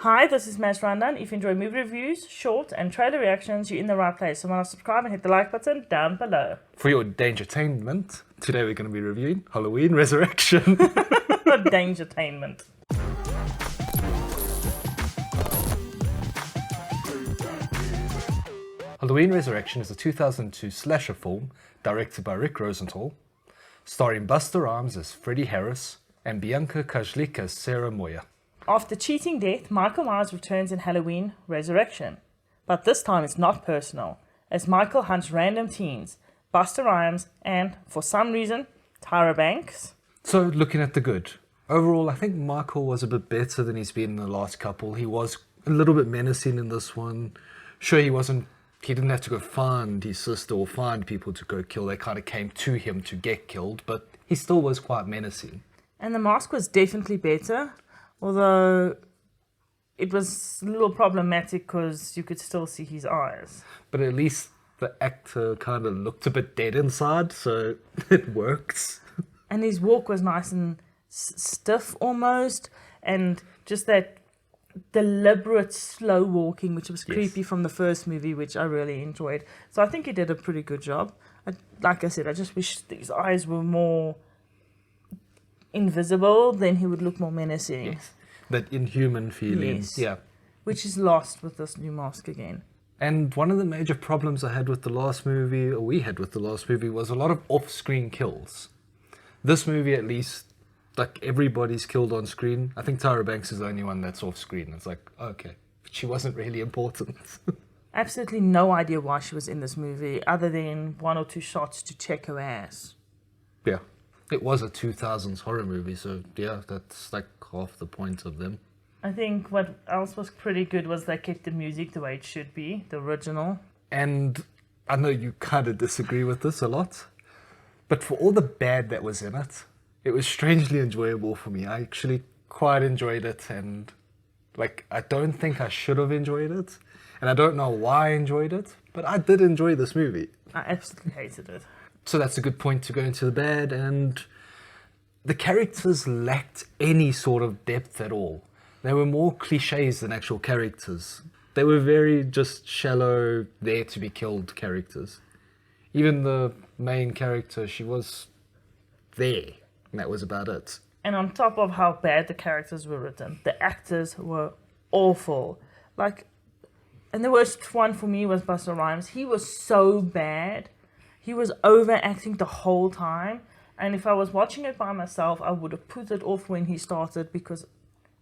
Hi, this is Mass Rundown. If you enjoy movie reviews, short and trailer reactions, you're in the right place. So why not subscribe and hit the like button down below. For your dangertainment, today we're going to be reviewing Halloween Resurrection. Dangertainment. Halloween Resurrection is a 2002 slasher film directed by Rosenthal, starring Busta Rhymes as Freddie Harris and Bianca Kajlik as Sarah Moya. After cheating death, Michael Myers returns in Halloween Resurrection. But this time it's not personal, as Michael hunts random teens, Busta Rhymes and, for some reason, Tyra Banks. So, looking at the good. Overall, I think Michael was a bit better than he's been in the last couple. He was a little bit menacing in this one. Sure, he didn't have to go find his sister or find people to go kill. They kind of came to him to get killed, but he still was quite menacing. And the mask was definitely better, although it was a little problematic because you could still see his eyes. But at least the actor kind of looked a bit dead inside, so it works. And his walk was nice and stiff almost, and just that deliberate slow walking, which was creepy from the first movie, which I really enjoyed. So I think he did a pretty good job. Like I said, I just wish his eyes were more invisible, then he would look more menacing. Yes. That inhuman feeling. Yes. Yeah. Which is lost with this new mask again. And one of the major problems I had with the last movie, or we had with the last movie, was a lot of off-screen kills. This movie, at least, like, everybody's killed on screen. I think Tyra Banks is the only one that's off-screen. It's like, okay, but she wasn't really important. Absolutely no idea why she was in this movie, other than one or two shots to check her ass. Yeah. It was a 2000s horror movie, so yeah, that's like half the point of them. I think what else was pretty good was they kept the music the way it should be, the original. And I know you kind of disagree with this a lot, but for all the bad that was in it, it was strangely enjoyable for me. I actually quite enjoyed it, and like, I don't think I should have enjoyed it, and I don't know why I enjoyed it, but I did enjoy this movie. I absolutely hated it. So that's a good point to go into the bad, and the characters lacked any sort of depth at all. They were more cliches than actual characters. They were very just shallow, there to be killed characters. Even the main character, she was there, and that was about it. And on top of how bad the characters were written, the actors were awful. And the worst one for me was Busta Rhymes. He was so bad. He was overacting the whole time, and if I was watching it by myself, I would have put it off when he started because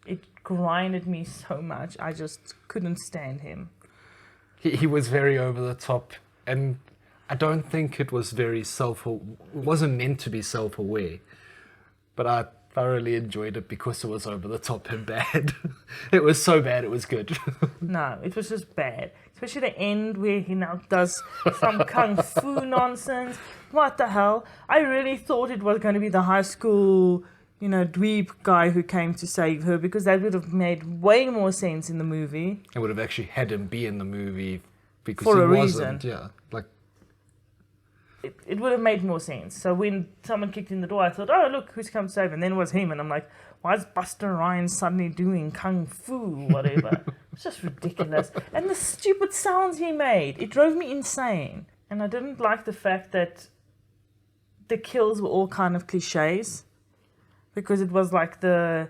it grinded me so much. I just couldn't stand him. He was very over the top, and I don't think it was it wasn't meant to be self-aware, but I thoroughly enjoyed it because it was over the top and bad. It was so bad it was good. No, it was just bad. Especially the end where he now does some kung fu nonsense. What the hell? I really thought it was going to be the high school, dweeb guy who came to save her, because that would have made way more sense in the movie. It would have actually had him be in the movie because for he a wasn't. reason. Yeah, like it would have made more sense. So when someone kicked in the door, I thought, oh, look, who's come to save? And then it was him. And I'm like, why is Busta Rhymes suddenly doing kung fu, whatever? It's just ridiculous. And the stupid sounds he made, it drove me insane. And I didn't like the fact that the kills were all kind of cliches, because it was like the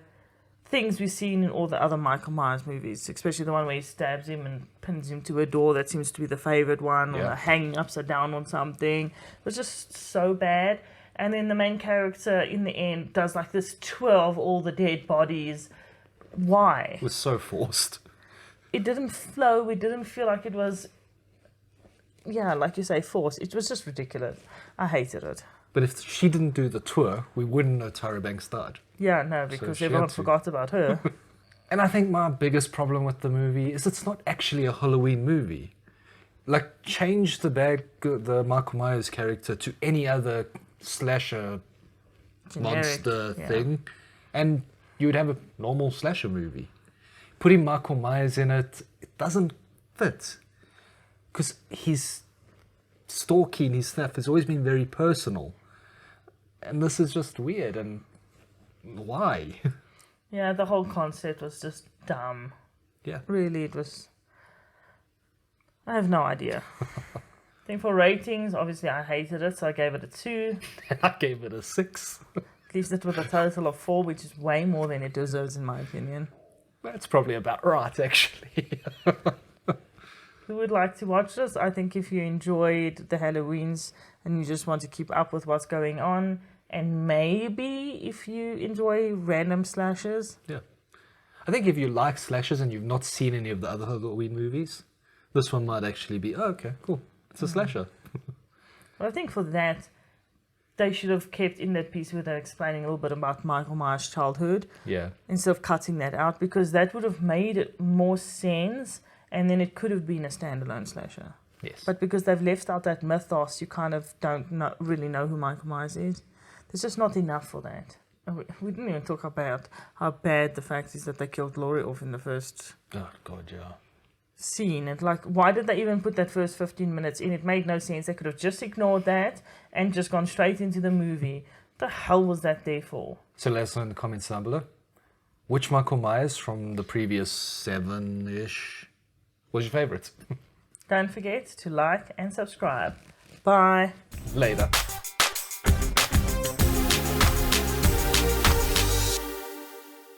things we've seen in all the other Michael Myers movies, especially the one where he stabs him and pins him to a door. That seems to be the favorite one, or hanging upside down on something. It was just so bad. And then the main character in the end does like this twirl of all the dead bodies. Why? it was so forced. It didn't flow. It didn't feel like it was, like you say, forced. It was just ridiculous. I hated it. But if she didn't do the tour, we wouldn't know Tyra Banks died. Yeah, no, because she everyone had to. forgot about her. And I think my biggest problem with the movie is it's not actually a Halloween movie. Like, change the Michael Myers character to any other slasher Generic, monster thing, and you would have a normal slasher movie. Putting Michael Myers in it doesn't fit, because his stalking, his stuff has always been very personal, and this is just weird. And why? Yeah, the whole concept was just dumb. Yeah. Really, it was... I have no idea. I think for ratings, obviously I hated it, so I gave it a 2. I gave it a 6. Leaves it with a total of 4, which is way more than it deserves, in my opinion. That's probably about right, actually. Who would like to watch this? I think if you enjoyed the Halloweens and you just want to keep up with what's going on, and maybe if you enjoy random slashers. Yeah. I think if you like slashers and you've not seen any of the other Halloween movies, this one might actually be, oh, okay, cool. It's a slasher. Well, I think for that, they should have kept in that piece where they're explaining a little bit about Michael Myers' childhood. Yeah. Instead of cutting that out, because that would have made it more sense, and then it could have been a standalone slasher. Yes. But because they've left out that mythos, you kind of don't really know who Michael Myers is. There's just not enough for that. We didn't even talk about how bad the fact is that they killed Loree off in the first Oh, God, yeah. scene. And like, why did they even put that first 15 minutes in? It made no sense. They could have just ignored that and just gone straight into the movie. What the hell was that there for? So let us know in the comments down below. Which Michael Myers from the previous 7-ish was your favourite? Don't forget to like and subscribe. Bye. Later.